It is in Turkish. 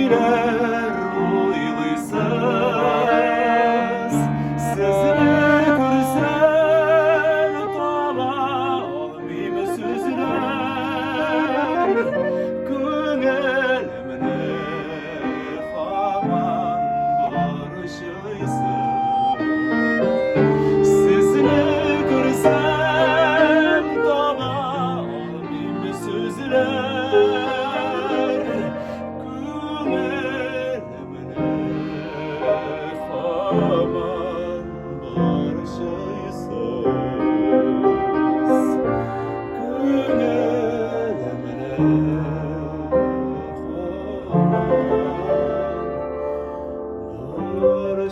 girer uyluysiz. Sizni görsem tala olmayım sözler. Ko'nglimni hamon borishiysiz. Sizni ko'rsam tala olmayim sözler. Ko'nglimni hamon borishiysiz. Ko'nglimni hamon borishiysiz.